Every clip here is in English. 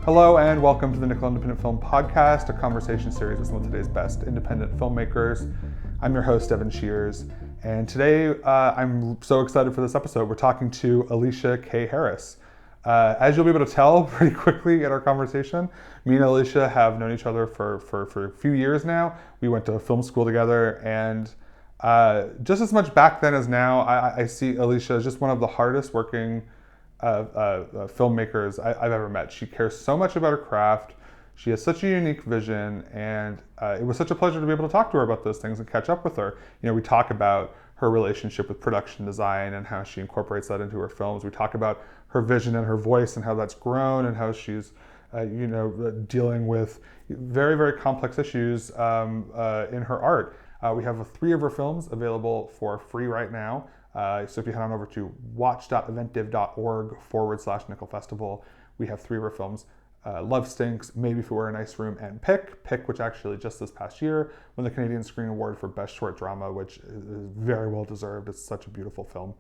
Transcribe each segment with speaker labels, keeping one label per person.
Speaker 1: Hello and welcome to the Nickel Independent Film Podcast, a conversation series with some of today's best independent filmmakers. I'm your host, Evan Shears, and today I'm so excited for this episode. We're talking to Alicia K Harris. As you'll be able to tell pretty quickly in our conversation, me and Alicia have known each other for a few years now. We went to film school together, and just as much back then as now, I see Alicia as just one of the hardest working filmmakers I've ever met. She cares so much about her craft. She has such a unique vision, and it was such a pleasure to be able to talk to her about those things and catch up with her. You know, we talk about her relationship with production design and how she incorporates that into her films. We talk about her vision and her voice and how that's grown and how she's, dealing with very, very complex issues in her art. We have 3 of her films available for free right now. So if you head on over to watch.eventdiv.org/Nickel Festival, we have 3 of our films, Love Stinks, Maybe If It Were a Nice Room, and Pick, which actually just this past year won the Canadian Screen Award for Best Short Drama, which is very well deserved. It's such a beautiful film.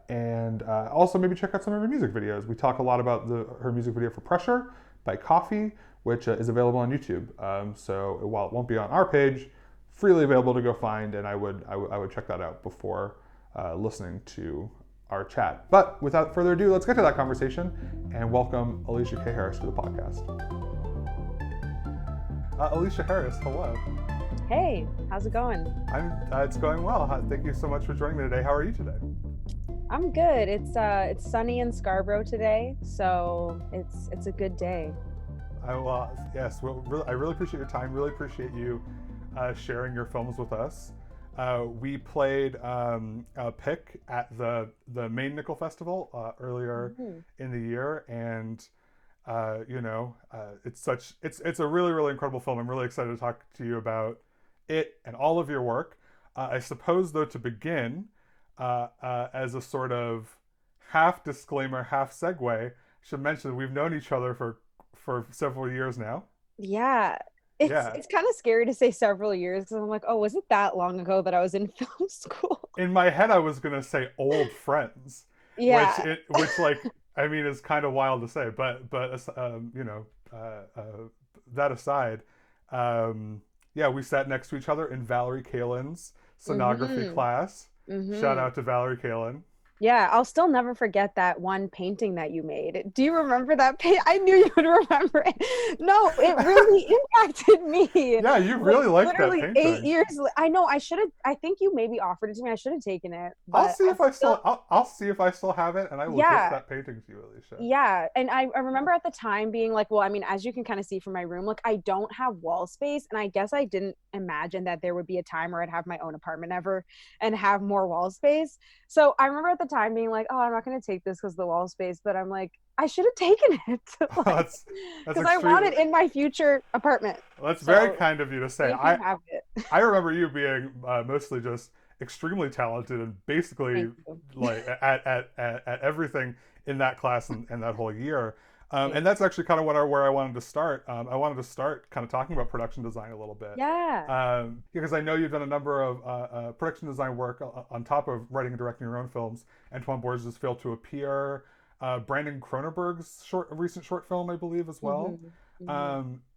Speaker 1: And also maybe check out some of her music videos. We talk a lot about her music video for Pressure by Coffee, which is available on YouTube. So while it won't be on our page, freely available to go find, and I would check that out before listening to our chat. But without further ado, let's get to that conversation and welcome Alicia K Harris to the podcast. Alicia Harris, hello.
Speaker 2: Hey, how's it going?
Speaker 1: It's going well. Thank you so much for joining me today. How are you today?
Speaker 2: I'm good. It's sunny in Scarborough today, so it's a good day.
Speaker 1: Yes. Well, I really appreciate your time. Really appreciate you sharing your films with us. We played Pick at the main Nickel Festival earlier in the year, and it's a really, really incredible film. I'm really excited to talk to you about it and all of your work. I suppose, though, to begin, as a sort of half disclaimer, half segue, I should mention that we've known each other for several years now.
Speaker 2: Yeah. It's kind of scary to say several years because I'm like, oh, was it that long ago that I was in film school?
Speaker 1: In my head, I was gonna say old friends,
Speaker 2: Yeah.
Speaker 1: which I mean is kind of wild to say, but that aside, we sat next to each other in Valerie Kalin's cinematography class. Shout out to Valerie Kalin.
Speaker 2: Yeah, I'll still never forget that one painting that you made. Do you remember that paint? I knew you would remember it. No, it really impacted me.
Speaker 1: Yeah, you really liked that painting.
Speaker 2: 8 years. I know. I should have. I think you maybe offered it to me. I should have taken it.
Speaker 1: I'll see if I still have it, and I will gift that painting to you, Alicia.
Speaker 2: Yeah, and I remember at the time being like, well, I mean, as you can kind of see from my room, like I don't have wall space, and I guess I didn't imagine that there would be a time where I'd have my own apartment ever and have more wall space. So I remember at the time being like, oh, I'm not going to take this because of the wall space, but I'm like, I should have taken it because I want it in my future apartment.
Speaker 1: That's very kind of you to say.
Speaker 2: Have it.
Speaker 1: I remember you being mostly just extremely talented and basically like at everything in that class and that whole year. And that's actually kind of where I wanted to start. I wanted to start kind of talking about production design a little bit.
Speaker 2: Yeah.
Speaker 1: Because I know you've done a number of production design work on top of writing and directing your own films. Antoine Borges' Fail to Appear, Brandon Cronenberg's recent short film, I believe, as well.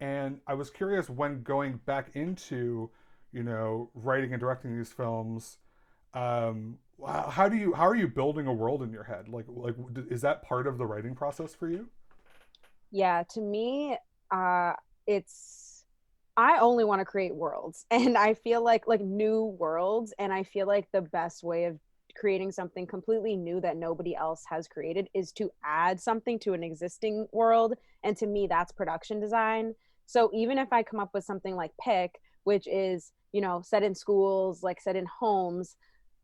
Speaker 1: And I was curious, when going back into, writing and directing these films, how are you building a world in your head? Like is that part of the writing process for you?
Speaker 2: Yeah, to me, I only want to create worlds, and I feel like new worlds, and I feel like the best way of creating something completely new that nobody else has created is to add something to an existing world, and to me that's production design. So even if I come up with something like Pick, which is, set in schools, like set in homes,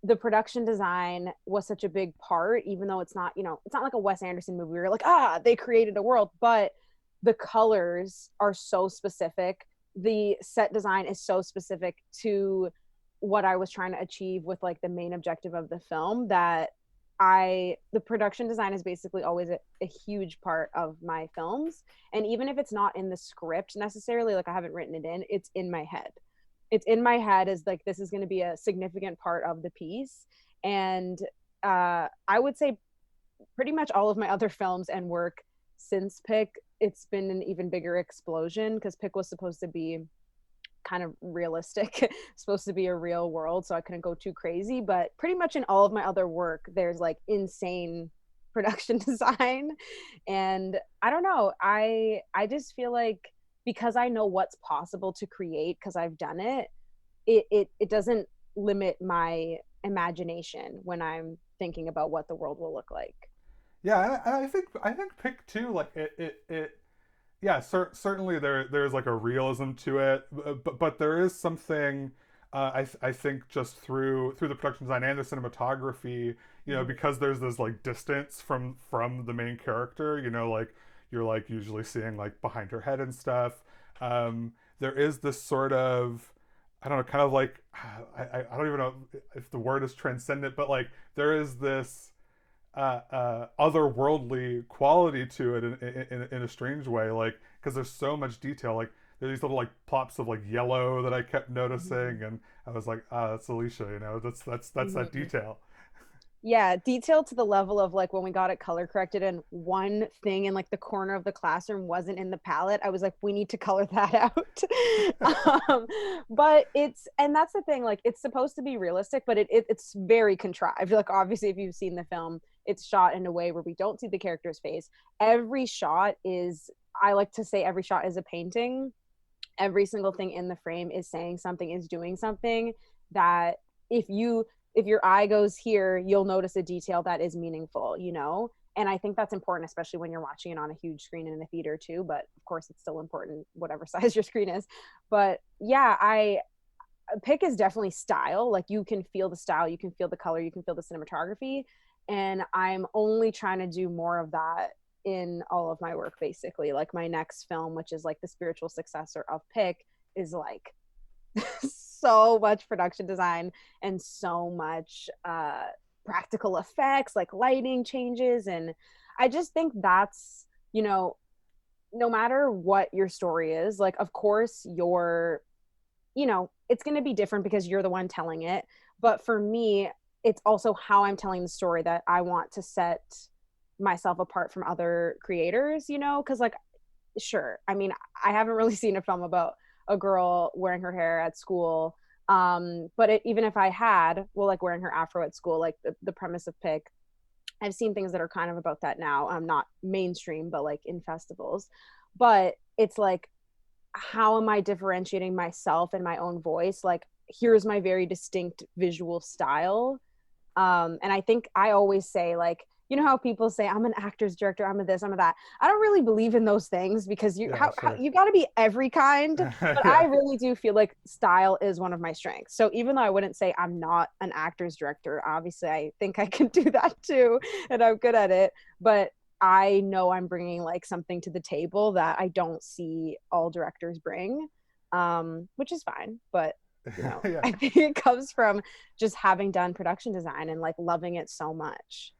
Speaker 2: the production design was such a big part, even though it's not like a Wes Anderson movie where you're like, they created a world, but the colors are so specific. The set design is so specific to what I was trying to achieve with like the main objective of the film that the production design is basically always a huge part of my films. And even if it's not in the script necessarily, like I haven't written it in, it's in my head. It's in my head as like, this is going to be a significant part of the piece. And I would say pretty much all of my other films and work since Pick it's been an even bigger explosion because Pick was supposed to be kind of realistic, supposed to be a real world, so I couldn't go too crazy. But pretty much in all of my other work, there's like insane production design. And I don't know, I just feel like because I know what's possible to create because I've done it, it doesn't limit my imagination when I'm thinking about what the world will look like.
Speaker 1: Yeah, and I think Pick too, like yeah, certainly there's like a realism to it, but there is something I think just through the production design and the cinematography,
Speaker 2: Mhm.
Speaker 1: because there's this like distance from the main character, like you're like usually seeing like behind her head and stuff. There is this sort of, I don't know, kind of like I don't even know if the word is transcendent, but like there is this otherworldly quality to it in a strange way, like because there's so much detail. Like there's these little like plops of like yellow that I kept
Speaker 2: Mhm.
Speaker 1: noticing, and I was like, ah, that's Alicia, that's that
Speaker 2: Mhm.
Speaker 1: detail.
Speaker 2: Yeah, detail to the level of like when we got it color corrected and one thing in like the corner of the classroom wasn't in the palette. I was like, we need to color that out. But and that's the thing, like it's supposed to be realistic, but it's very contrived. Like obviously, if you've seen the film, it's shot in a way where we don't see the character's face. Every shot is, I like to say, every shot is a painting. Every single thing in the frame is saying something, is doing something that if you if your eye goes here, you'll notice a detail that is meaningful. And I think that's important, especially when you're watching it on a huge screen in a theater too. But of course it's still important whatever size your screen is. But yeah, I Pick is definitely style. Like you can feel the style, you can feel the color, you can feel the cinematography. And I'm only trying to do more of that in all of my work, basically. Like my next film, which is like the spiritual successor of Pick, is like so much production design and so much practical effects, like lighting changes. And I just think that's, no matter what your story is, like, of course, it's going to be different because you're the one telling it. But for me, it's also how I'm telling the story that I want to set myself apart from other creators. Because, like, sure, I mean, I haven't really seen a film about a girl wearing her hair at school. But even if I had, well, like wearing her afro at school, like the premise of Pick, I've seen things that are kind of about that now. I'm not mainstream, but like in festivals. But it's like, how am I differentiating myself and my own voice? Like, here's my very distinct visual style. And I think I always say, like, how people say I'm an actor's director, I'm a this, I'm a that. I don't really believe in those things because
Speaker 1: Yeah,
Speaker 2: how
Speaker 1: sure.
Speaker 2: you got to be every kind. But I
Speaker 1: Yeah.
Speaker 2: really do feel like style is one of my strengths. So even though I wouldn't say I'm not an actor's director, obviously I think I can do that too, and I'm good at it. But I know I'm bringing like something to the table that I don't see all directors bring, which is fine. But
Speaker 1: Yeah.
Speaker 2: I think it comes from just having done production design and like loving it so much.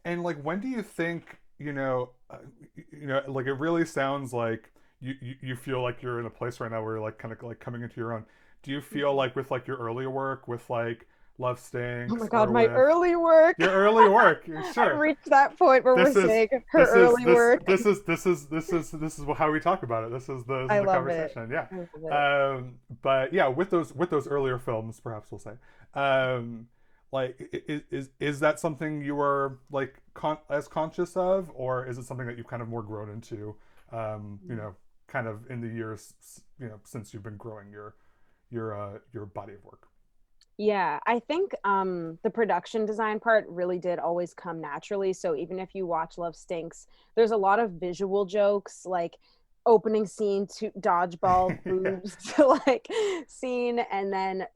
Speaker 1: And like, when do you think, like it really sounds like you feel like you're in a place right now where you're like kind of like coming into your own. Do you feel like with like your earlier work with like Love
Speaker 2: Oh my
Speaker 1: Stinks
Speaker 2: God,
Speaker 1: or
Speaker 2: my
Speaker 1: with
Speaker 2: early work.
Speaker 1: your early work?
Speaker 2: I've
Speaker 1: Sure.
Speaker 2: reached that point where we're
Speaker 1: This is
Speaker 2: saying her
Speaker 1: this is
Speaker 2: early
Speaker 1: this
Speaker 2: work.
Speaker 1: this is this is this is this is how we talk about it. This
Speaker 2: I
Speaker 1: is the
Speaker 2: love it.
Speaker 1: conversation. Yeah.
Speaker 2: I love it.
Speaker 1: But yeah, with those earlier films, perhaps we'll say, um, like is that something you were like as conscious of, or is it something that you've kind of more grown into, kind of in the years, since you've been growing your body of work?
Speaker 2: Yeah, I think the production design part really did always come naturally. So even if you watch Love Stinks, there's a lot of visual jokes, like opening scene to dodgeball
Speaker 1: Yeah.
Speaker 2: boobs to like scene, and then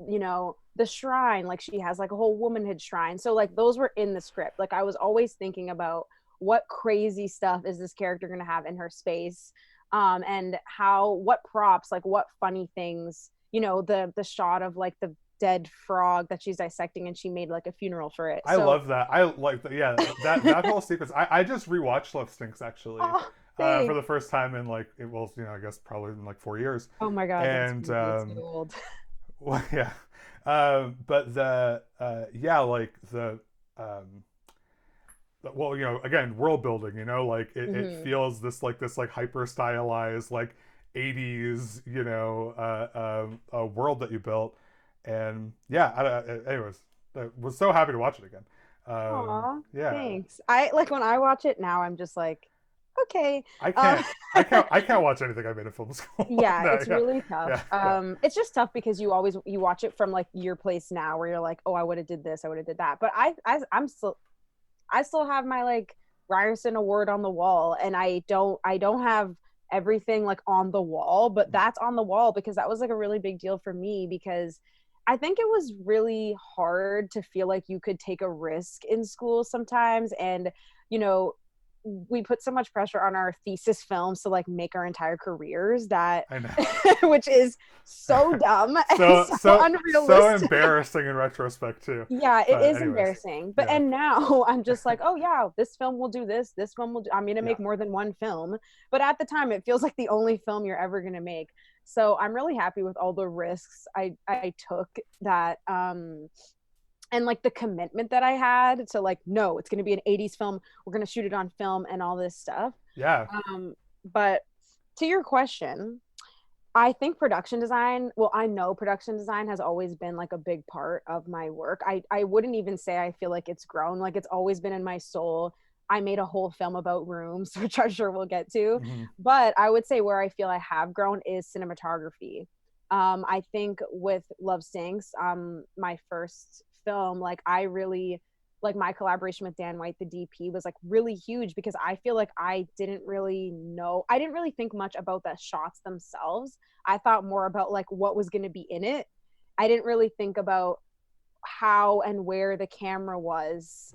Speaker 2: the shrine, like she has like a whole womanhood shrine. So like those were in the script. Like I was always thinking about what crazy stuff is this character going to have in her space, and what props, like what funny things, the shot of like the dead frog that she's dissecting and she made like a funeral for it.
Speaker 1: I
Speaker 2: So,
Speaker 1: love that. I like that. Yeah, that whole sequence. I just rewatched Love Stinks actually,
Speaker 2: oh,
Speaker 1: for
Speaker 2: thanks.
Speaker 1: the first time in like I guess probably in like 4 years,
Speaker 2: Oh my God, that's
Speaker 1: and
Speaker 2: crazy. It's so old.
Speaker 1: well, yeah, but the yeah, like the um well, again, world building, like it
Speaker 2: Hmm.
Speaker 1: feels this like hyper stylized like 80s, world that you built. And yeah, anyways, I was so happy to watch it again.
Speaker 2: Aw,
Speaker 1: Yeah,
Speaker 2: thanks. I like when I watch it now, I'm just like, okay.
Speaker 1: I
Speaker 2: Um,
Speaker 1: can't, I can't watch anything I made in film school.
Speaker 2: yeah,
Speaker 1: No,
Speaker 2: it's
Speaker 1: yeah,
Speaker 2: really tough.
Speaker 1: yeah, yeah.
Speaker 2: It's just tough because you watch it from like your place now, where you're like, oh, I would have did this, I would have did that. But I still have my like Ryerson award on the wall, and I don't have everything like on the wall, but that's on the wall because that was like a really big deal for me because I think it was really hard to feel like you could take a risk in school sometimes. And you know we put so much pressure on our thesis films to like make our entire careers that
Speaker 1: I know.
Speaker 2: which is so dumb and
Speaker 1: So
Speaker 2: so
Speaker 1: so
Speaker 2: unrealistic.
Speaker 1: embarrassing in retrospect too.
Speaker 2: Yeah, it
Speaker 1: But
Speaker 2: is
Speaker 1: anyways,
Speaker 2: embarrassing. But
Speaker 1: yeah.
Speaker 2: and now I'm just like, oh yeah, this film will do this. This film will do, I'm gonna
Speaker 1: Yeah.
Speaker 2: make more than one film. But at the time it feels like the only film you're ever gonna make. So I'm really happy with all the risks I took that and like the commitment that I had to like, no, it's gonna be an 80s film. We're gonna shoot it on film and all this stuff.
Speaker 1: Yeah.
Speaker 2: But to your question, I think production design, well, I know production design has always been like a big part of my work. I wouldn't even say I feel like it's grown, like it's always been in my soul. I made a whole film about rooms, which I'm sure we'll get to.
Speaker 1: Hmm.
Speaker 2: But I would say where I feel I have grown is cinematography. I think with Love Stinks, my first film, like I really like my collaboration with Dan White, the DP, was like really huge because I feel like I didn't really think much about the shots themselves. I thought more about like what was going to be in it. I didn't really think about how and where the camera was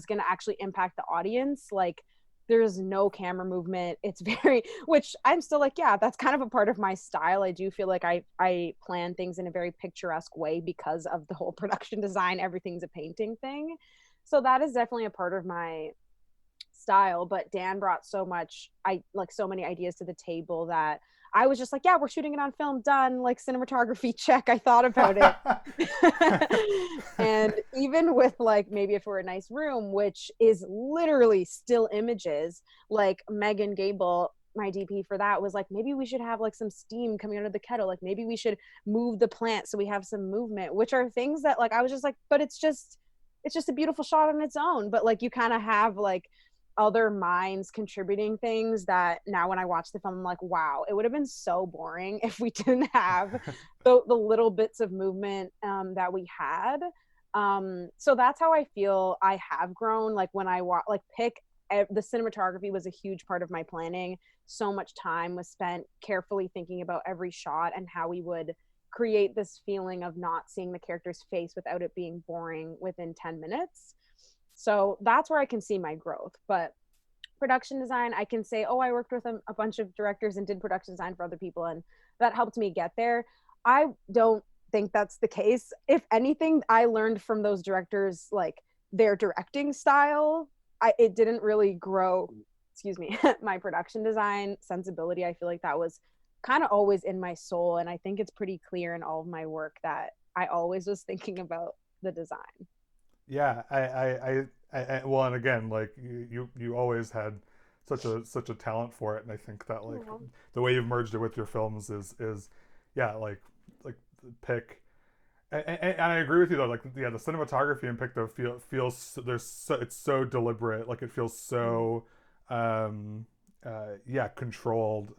Speaker 2: going to actually impact the audience. Like there's no camera movement. It's very which I'm still like, yeah, that's kind of a part of my style. I do feel like I plan things in a very picturesque way because of the whole production design. Everything's a painting thing. So that is definitely a part of my style. But Dan brought so many ideas to the table that I was just like, yeah, we're shooting it on film, done. Like cinematography, check. I thought about it. And even with like maybe if we're a nice room, which is literally still images, like Megan Gable, my DP for that, was like, maybe we should have like some steam coming out of the kettle. Like maybe we should move the plant so we have some movement, which are things that like I was just like, but it's just a beautiful shot on its own. But like you kind of have like other minds contributing things that now when I watch the film, I'm like, wow, it would have been so boring if we didn't have the little bits of movement that we had. So that's how I feel I have grown. Like when I watch, like the cinematography was a huge part of my planning. So much time was spent carefully thinking about every shot and how we would create this feeling of not seeing the character's face without it being boring within 10 minutes. So that's where I can see my growth. But production design, I can say, oh, I worked with a bunch of directors and did production design for other people, and that helped me get there. I don't think that's the case. If anything, I learned from those directors, like their directing style. It didn't really grow, excuse me, my production design sensibility. I feel like that was kind of always in my soul. And I think it's pretty clear in all of my work that I always was thinking about the design.
Speaker 1: Yeah, well, and again, like you always had such a talent for it, and I think that like
Speaker 2: Aww.
Speaker 1: the way you've merged it with your films is yeah, like Pick, and I agree with you though, like yeah, the cinematography in Pick though feels it's so deliberate, like it feels so um yeah, controlled,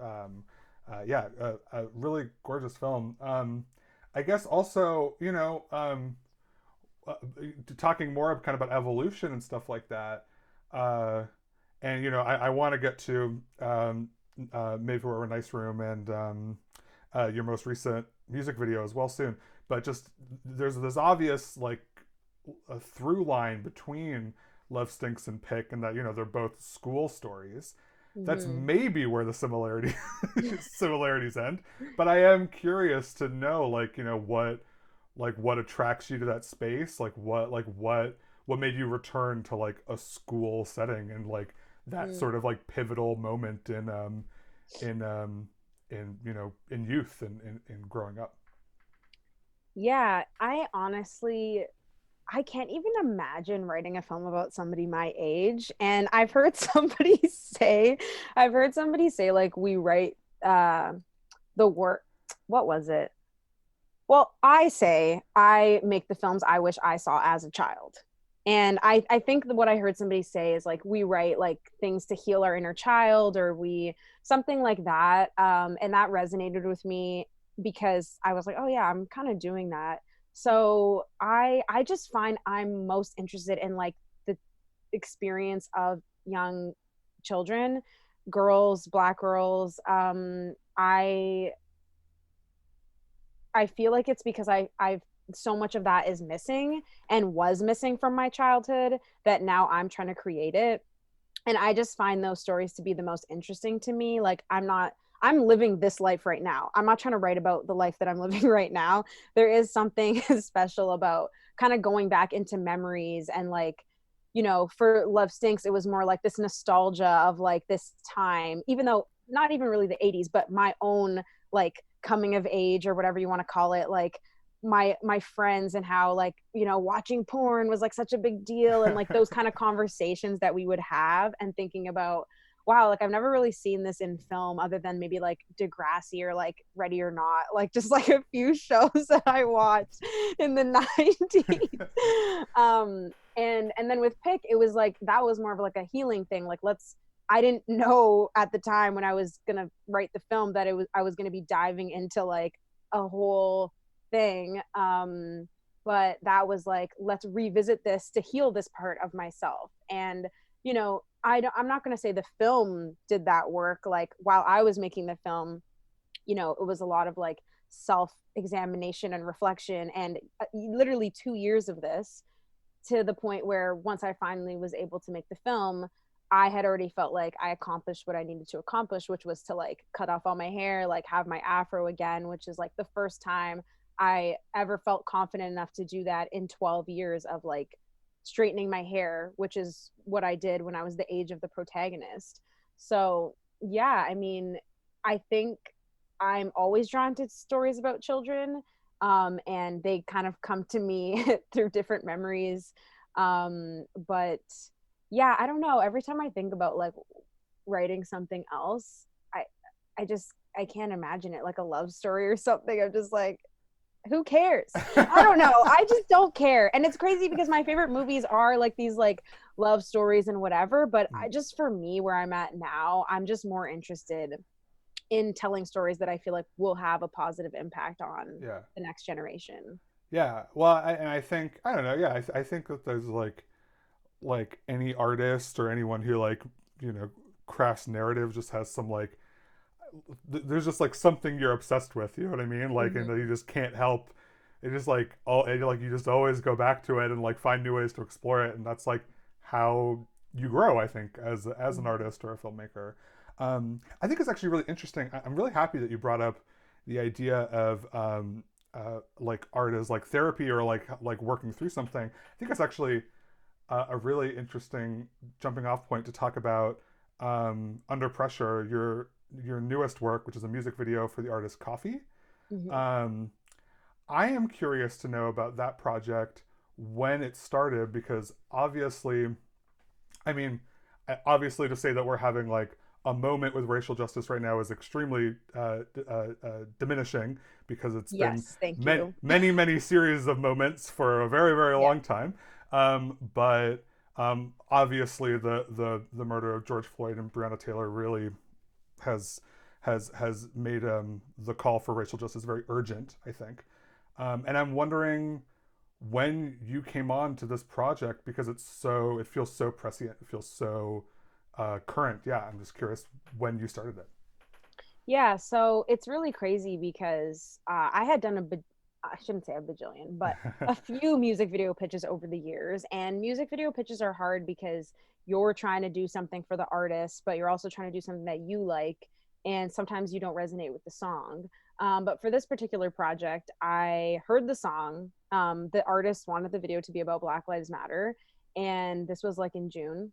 Speaker 1: yeah, a really gorgeous film. I guess also, uh, talking more kind of about evolution and stuff like that. Uh, and I want to get to maybe we're a nice room and your most recent music video as well soon. But just there's this obvious like a through line between Love Stinks and Pick, and that they're both school stories. That's
Speaker 2: Mm-hmm.
Speaker 1: maybe where the similarities end. But I am curious to know, like, what attracts you to that space, what made you return to like a school setting and like that
Speaker 2: Mm.
Speaker 1: sort of like pivotal moment in in youth and in growing up.
Speaker 2: Yeah, I honestly I can't even imagine writing a film about somebody my age. And I've heard somebody say, like we write the work. What was it? Well, I say I make the films I wish I saw as a child. And I think that what I heard somebody say is like we write like things to heal our inner child, or we something like that. And that resonated with me because I was like, oh yeah, I'm kind of doing that. So I just find I'm most interested in like the experience of young children, girls, black girls. I feel like it's because I've so much of that is missing and was missing from my childhood that now I'm trying to create it. And I just find those stories to be the most interesting to me. Like I'm living this life right now. I'm not trying to write about the life that I'm living right now. There is something special about kind of going back into memories and like, for Love Stinks, it was more like this nostalgia of like this time, even though not even really the 80s, but my own like coming of age or whatever you want to call it, like my friends and how like watching porn was like such a big deal, and like those kind of conversations that we would have, and thinking about, wow, like I've never really seen this in film other than maybe like Degrassi or like Ready or Not, like just like a few shows that I watched in the 90s. And then with Pick, it was like that was more of like a healing thing. Like I didn't know at the time when I was gonna write the film that I was gonna be diving into like a whole thing. But that was like, let's revisit this to heal this part of myself. And I'm not going to say the film did that work. Like while I was making the film, it was a lot of like self examination and reflection, and literally 2 years of this, to the point where once I finally was able to make the film, I had already felt like I accomplished what I needed to accomplish, which was to like cut off all my hair, like have my afro again, which is like the first time I ever felt confident enough to do that in 12 years of like straightening my hair, which is what I did when I was the age of the protagonist. So, yeah, I mean, I think I'm always drawn to stories about children, and they kind of come to me through different memories. But yeah, I don't know. Every time I think about like writing something else, I can't imagine it like a love story or something. I'm just like, who cares? I don't know. I just don't care. And it's crazy because my favorite movies are like these like love stories and whatever, but I just, for me, where I'm at now, I'm just more interested in telling stories that I feel like will have a positive impact on
Speaker 1: Yeah.
Speaker 2: the next generation.
Speaker 1: Yeah. Well, and I think I don't know. Yeah, I think that there's like any artist or anyone who like you know crafts narrative just has some like there's just like something you're obsessed with. You know what I mean? Like, and
Speaker 2: Mm-hmm.
Speaker 1: you just can't help. It's just like all and like you just always go back to it and like find new ways to explore it, and that's like how you grow. I think as an
Speaker 2: Mm-hmm.
Speaker 1: artist or a filmmaker. I think it's actually really interesting. I'm really happy that you brought up the idea of like art as like therapy or like working through something. I think it's actually a really interesting jumping off point to talk about Under Pressure, your newest work, which is a music video for the artist Coffee.
Speaker 2: Mm-hmm.
Speaker 1: Um, I am curious to know about that project, when it started, because obviously, I mean, obviously to say that we're having like a moment with racial justice right now is extremely diminishing, because it's been
Speaker 2: Yes, thank you.
Speaker 1: many series of moments for a very
Speaker 2: Yeah.
Speaker 1: long time. But obviously, the murder of George Floyd and Breonna Taylor really has has made the call for racial justice very urgent, I think. And I'm wondering when you came on to this project, because it feels so prescient, it feels so current. Yeah, I'm just curious when you started it.
Speaker 2: Yeah, so it's really crazy because I had done I shouldn't say a bajillion, but a few music video pitches over the years. And music video pitches are hard because you're trying to do something for the artist, but you're also trying to do something that you like. And sometimes you don't resonate with the song. But for this particular project, I heard the song. The artist wanted the video to be about Black Lives Matter. And this was like in June,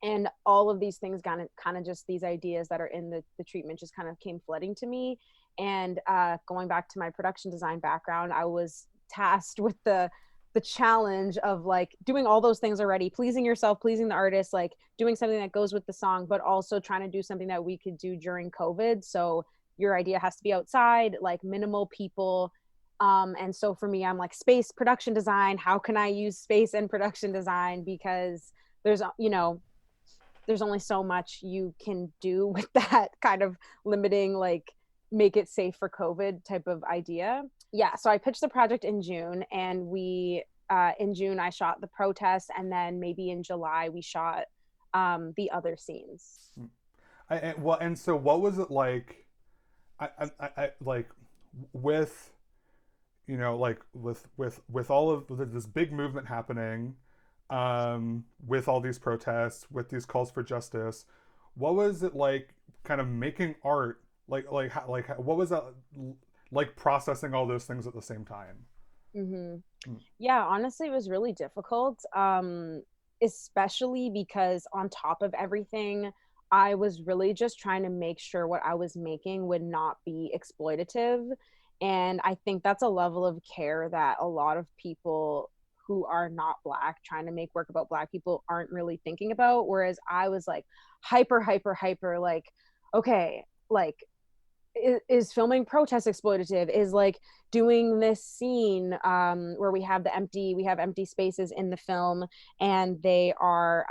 Speaker 2: and all of these things kind of just these ideas that are in the treatment just kind of came flooding to me. And going back to my production design background, I was tasked with the the challenge of like doing all those things already, pleasing yourself, pleasing the artist, like doing something that goes with the song, but also trying to do something that we could do during COVID. So your idea has to be outside, like minimal people. And so for me, I'm like space production design. How can I use space and production design? Because there's, there's only so much you can do with that kind of limiting, like make it safe for COVID type of idea. Yeah, so I pitched the project in June, and we in June I shot the protest, and then maybe in July we shot the other scenes.
Speaker 1: Well, and so what was it like? Like with like with all of this big movement happening, with all these protests, with these calls for justice. What was it like, kind of making art? What was that like, processing all those things at the same time?
Speaker 2: Mm-hmm.
Speaker 1: Mm.
Speaker 2: Yeah, honestly, it was really difficult, especially because on top of everything, I was really just trying to make sure what I was making would not be exploitative. And I think that's a level of care that a lot of people who are not Black trying to make work about Black people aren't really thinking about. Whereas I was like hyper, hyper, hyper, like, okay, like is filming protest exploitative, is like doing this scene where we have empty spaces in the film, and they are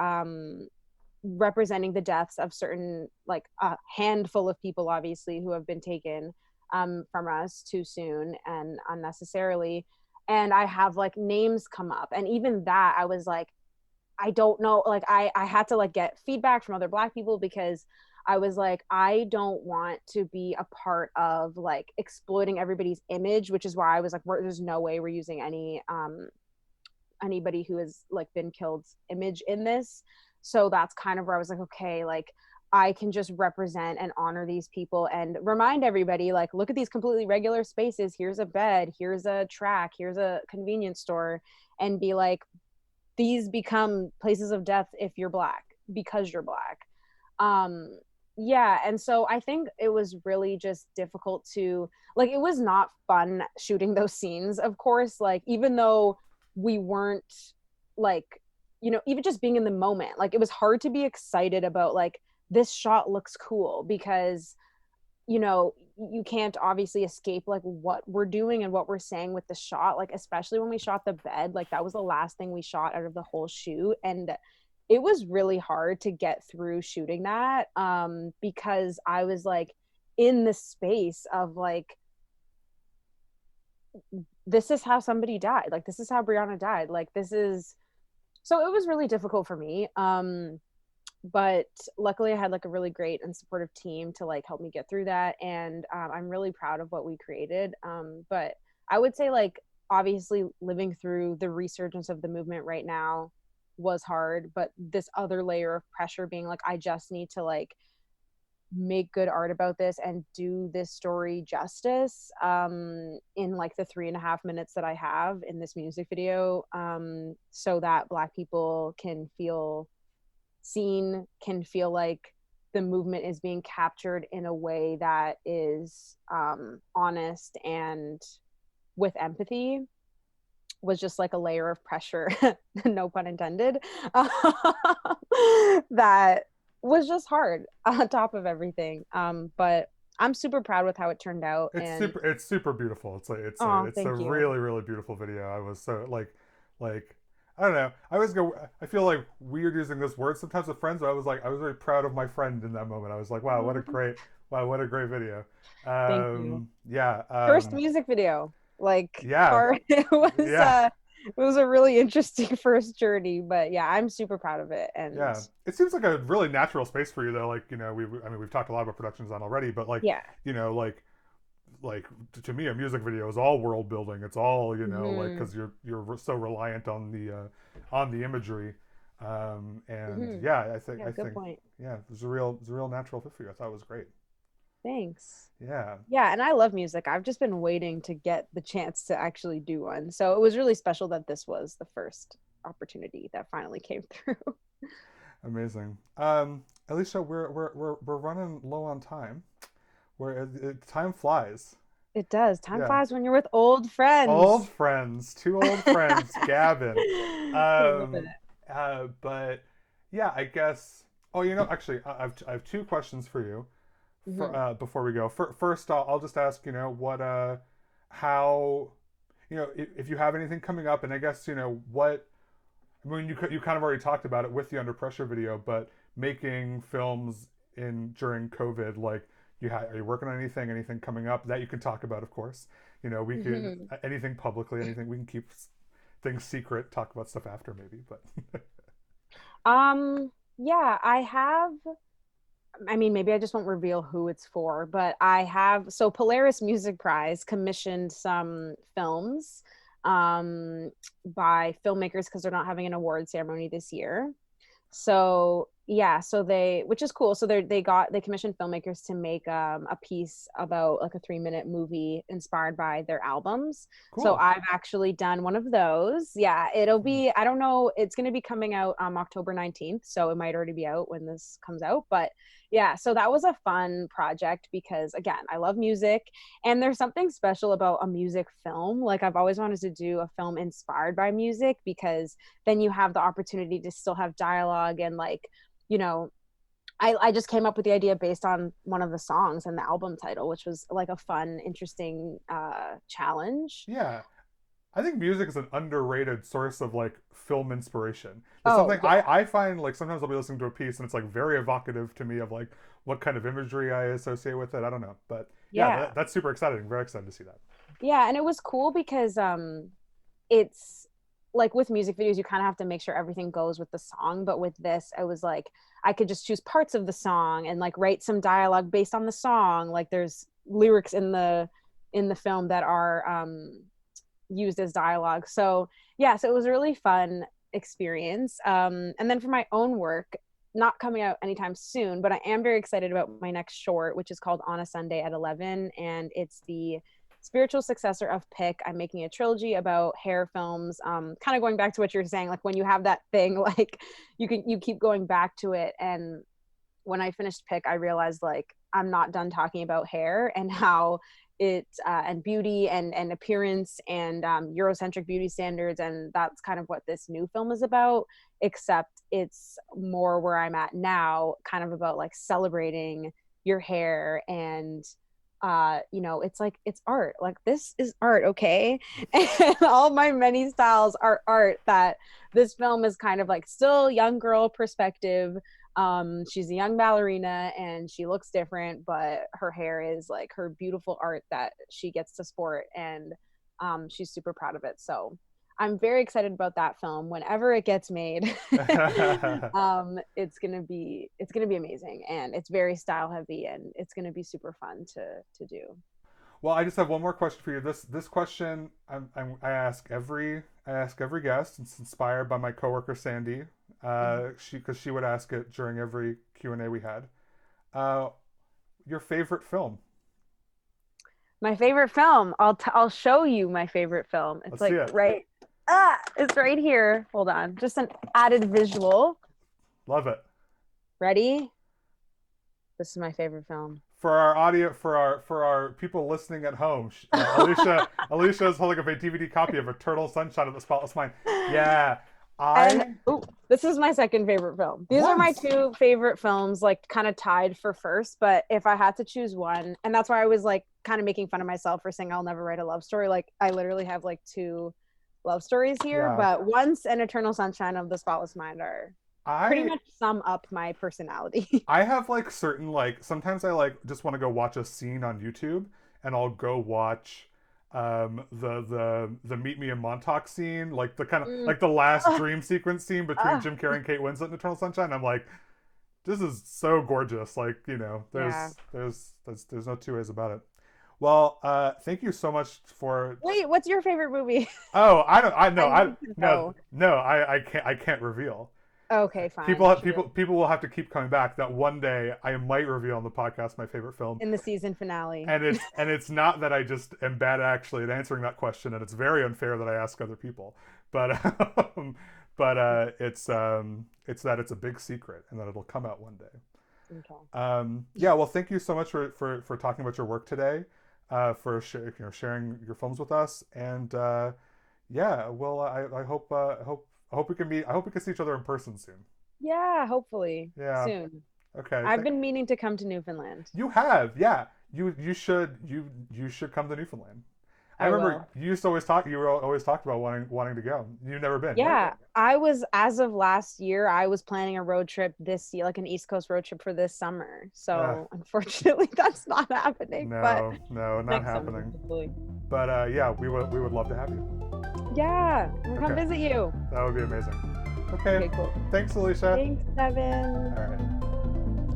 Speaker 2: representing the deaths of certain, like a handful of people obviously who have been taken from us too soon and unnecessarily. And I have like names come up, and even that I was like, I don't know, like I had to like get feedback from other Black people, because I was like, I don't want to be a part of like exploiting everybody's image, which is why I was like, there's no way we're using anybody who has like been killed's image in this. So that's kind of where I was like, okay, like I can just represent and honor these people and remind everybody, like, look at these completely regular spaces. Here's a bed, here's a track, here's a convenience store, and be like, these become places of death if you're Black, because you're Black. um yeah, and so I think it was really just difficult to, like, it was not fun shooting those scenes, of course, like even though we weren't, like, even just being in the moment, like it was hard to be excited about like this shot looks cool, because you can't obviously escape like what we're doing and what we're saying with the shot, like especially when we shot the bed, like that was the last thing we shot out of the whole shoot. And it was really hard to get through shooting that, because I was like in the space of like, this is how somebody died, like this is how Breonna died, like this is, so it was really difficult for me. But luckily I had like a really great and supportive team to like help me get through that. And I'm really proud of what we created. But I would say, like, obviously living through the resurgence of the movement right now was hard, but this other layer of pressure being like, I just need to like make good art about this and do this story justice, in like the 3.5 minutes that I have in this music video, so that Black people can feel seen, can feel like the movement is being captured in a way that is honest and with empathy, was just like a layer of pressure, no pun intended, that was just hard on top of everything. But I'm super proud with how it turned out. And
Speaker 1: It's super beautiful.
Speaker 2: oh,
Speaker 1: It's a
Speaker 2: thank you.
Speaker 1: really really beautiful video. I was so like I don't know. I feel like weird using this word sometimes with friends, but I was very proud of my friend in that moment. I was like, what a great video.
Speaker 2: Thank you.
Speaker 1: Yeah.
Speaker 2: First music video, like
Speaker 1: Yeah.
Speaker 2: hard.
Speaker 1: Yeah.
Speaker 2: It was a really interesting first journey, but yeah, I'm super proud of it. And
Speaker 1: Yeah. It seems like a really natural space for you though. Like, I mean, we've talked a lot about production design already, but like,
Speaker 2: yeah.
Speaker 1: like to me a music video is all world building. It's all, like,
Speaker 2: Hmm.
Speaker 1: because you're so reliant on the imagery. And
Speaker 2: Hmm.
Speaker 1: yeah,
Speaker 2: Yeah,
Speaker 1: I
Speaker 2: good
Speaker 1: think
Speaker 2: point.
Speaker 1: yeah, it's a real natural fit for you. I thought it was great.
Speaker 2: Thanks.
Speaker 1: Yeah.
Speaker 2: Yeah, and I love music. I've just been waiting to get the chance to actually do one. So it was really special that this was the first opportunity that finally came through.
Speaker 1: Amazing. Alicia, we're running low on time. Where time flies.
Speaker 2: It does. Time
Speaker 1: Yeah.
Speaker 2: flies when you're with old friends.
Speaker 1: Old friends, two old friends, Gavin.
Speaker 2: I love it.
Speaker 1: Um, but yeah, I guess. Oh, actually, I have two questions for you. For
Speaker 2: Hmm.
Speaker 1: before we go, first, I'll just ask, what how, if you have anything coming up, and I guess what. I mean, you kind of already talked about it with the Under Pressure video, but making films in during COVID, like are you working on anything coming up that you can talk about? Of course, we could
Speaker 2: Hmm.
Speaker 1: anything publicly, anything we can keep things secret, talk about stuff after maybe, but
Speaker 2: Yeah, I have. I mean, maybe I just won't reveal who it's for, but I have. So Polaris Music Prize commissioned some films by filmmakers because they're not having an award ceremony this year. So yeah, so they, which is cool. So they commissioned filmmakers to make a piece about like a 3-minute movie inspired by their albums. So
Speaker 1: cool.
Speaker 2: I've actually done one of those. Yeah, it'll be, I don't know, it's going to be coming out October 19th, so it might already be out when this comes out, but yeah, so that was a fun project because again, I love music and there's something special about a music film. Like I've always wanted to do a film inspired by music because then you have the opportunity to still have dialogue and like, you know, I just came up with the idea based on one of the songs and the album title, which was like a fun, interesting challenge.
Speaker 1: Yeah, I think music is an underrated source of like film inspiration. It's
Speaker 2: Oh
Speaker 1: something
Speaker 2: yeah,
Speaker 1: I find like sometimes I'll be listening to a piece and it's like very evocative to me of like what kind of imagery I associate with it. I don't know, but yeah,
Speaker 2: yeah,
Speaker 1: that's super exciting. Very excited to see that.
Speaker 2: yeah, and it was cool because it's like with music videos you kind of have to make sure everything goes with the song, but with this I was like I could just choose parts of the song and like write some dialogue based on the song. Like there's lyrics in the film that are used as dialogue. So yeah, so it was a really fun experience. And then for my own work, not coming out anytime soon, but I am very excited about my next short, which is called On a Sunday at 11, and it's the spiritual successor of Pick. I'm making a trilogy about hair films, kind of going back to what you're saying, like when you have that thing, like you keep going back to it. And when I finished Pick, I realized like I'm not done talking about hair and how it and beauty and appearance and Eurocentric beauty standards, and that's kind of what this new film is about. Except it's more where I'm at now, kind of about like celebrating your hair and it's like it's art. Like this is art, okay? And all my many styles are art. That this film is kind of like still young girl perspective. She's a young ballerina and she looks different, but her hair is like her beautiful art that she gets to sport, and she's super proud of it. So I'm very excited about that film whenever it gets made. It's gonna be amazing, and it's very style heavy, and it's gonna be super fun to do.
Speaker 1: Well, I just have one more question for you. This question I ask every guest. It's inspired by my coworker Sandy.
Speaker 2: Mhm.
Speaker 1: She would ask it during every Q&A we had. Uh, your favorite film?
Speaker 2: My favorite film. I'll show you my favorite film. It's
Speaker 1: Let's see
Speaker 2: like
Speaker 1: it.
Speaker 2: right it's right here. Hold on. Just an added visual.
Speaker 1: Love it.
Speaker 2: Ready? This is my favorite film.
Speaker 1: For our audio, for our people listening at home, Alicia is holding up a DVD copy of Eternal Sunshine of the Spotless Mind. Yeah,
Speaker 2: And
Speaker 1: I
Speaker 2: oh, this is my second favorite film. These are my
Speaker 1: once.
Speaker 2: two favorite films, like kind of tied for first. But if I had to choose one, and that's why I was like kind of making fun of myself for saying I'll never write a love story. Like I literally have like two love stories here,
Speaker 1: Yeah,
Speaker 2: but Once and Eternal Sunshine of the Spotless Mind are pretty
Speaker 1: I
Speaker 2: much sum up my personality.
Speaker 1: I have like certain like sometimes I like just want to go watch a scene on YouTube and I'll go watch the Meet Me in Montauk scene, like the kind of
Speaker 2: Mm.
Speaker 1: like the last
Speaker 2: Ah,
Speaker 1: dream sequence scene between
Speaker 2: ah.
Speaker 1: Jim Carrey and Kate Winslet in Eternal Sunshine. I'm like, this is so gorgeous. Like,
Speaker 2: Yeah.
Speaker 1: there's no two ways about it. Well, thank you so much for.
Speaker 2: Wait, what's your favorite movie?
Speaker 1: Oh, I don't. I know.
Speaker 2: I
Speaker 1: I
Speaker 2: need to
Speaker 1: no
Speaker 2: know.
Speaker 1: no. I can't reveal.
Speaker 2: Okay, fine.
Speaker 1: People
Speaker 2: True.
Speaker 1: people will have to keep coming back. That one day I might reveal on the podcast my favorite film,
Speaker 2: In the season finale.
Speaker 1: and it's not that I just am bad actually at answering that question, and it's very unfair that I ask other people, but it's that it's a big secret and that it'll come out one day.
Speaker 2: Okay.
Speaker 1: Yeah, well, thank you so much for talking about your work today. for sharing your films with us. And yeah, well, I hope we can meet. I hope we can see each other in person soon.
Speaker 2: Yeah, hopefully
Speaker 1: Yeah.
Speaker 2: soon.
Speaker 1: Okay.
Speaker 2: I've been meaning to come to Newfoundland.
Speaker 1: You have, yeah. You should come to Newfoundland. I
Speaker 2: I
Speaker 1: remember
Speaker 2: will.
Speaker 1: you used to always talk. You were always talked about wanting to go. You've never been, right?
Speaker 2: Yeah, I was, as of last year, I was planning a road trip this year, like an East Coast road trip for this summer.
Speaker 1: Uh,
Speaker 2: So unfortunately, that's not happening, but
Speaker 1: no, not
Speaker 2: next summer,
Speaker 1: happening.
Speaker 2: hopefully.
Speaker 1: But yeah, we would love to have you.
Speaker 2: Yeah, I'm gonna come
Speaker 1: Okay,
Speaker 2: visit you.
Speaker 1: that would be amazing. Okay,
Speaker 2: Okay, cool.
Speaker 1: thanks, Alicia.
Speaker 2: Thanks, Devin.
Speaker 1: All right.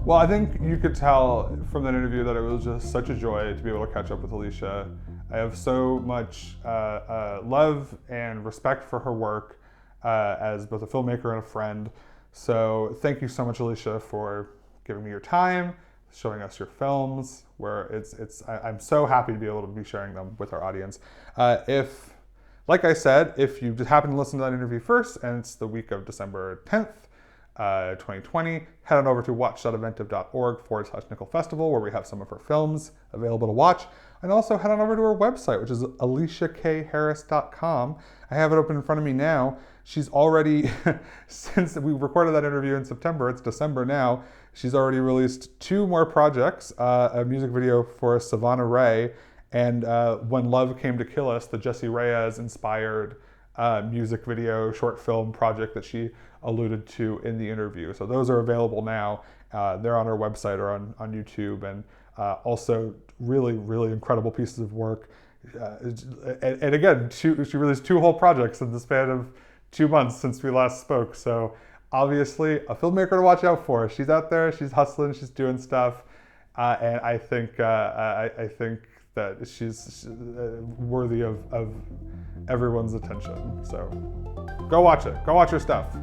Speaker 1: Well, I think you could tell from that interview that it was just such a joy to be able to catch up with Alicia. I have so much love and respect for her work as both a filmmaker and a friend. So thank you so much, Alicia, for giving me your time, showing us your films. I'm so happy to be able to be sharing them with our audience. Like I said, if you just happen to listen to that interview first, and it's the week of December 10th, 2020, head on over to watch.eventive.org/Nickel Festival, where we have some of her films available to watch. And also head on over to her website, which is aliciakharris.com. I have it open in front of me now. She's already, since we recorded that interview in September, it's December now, she's already released 2 more projects, a music video for Savannah Ray, and When Love Came to Kill Us, the Jessie Reyes-inspired music video short film project that she alluded to in the interview. So those are available now. They're on her website or on YouTube, and also really, really incredible pieces of work. And again, she released 2 whole projects in the span of 2 months since we last spoke. So obviously a filmmaker to watch out for. She's out there, she's hustling, she's doing stuff. And I think that she's worthy of everyone's attention. So go watch it. Go watch her stuff.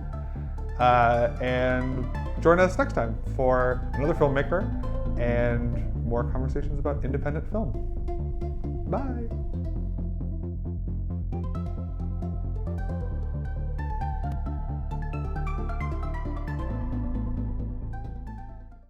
Speaker 1: And join us next time for another filmmaker and more conversations about independent film. Bye.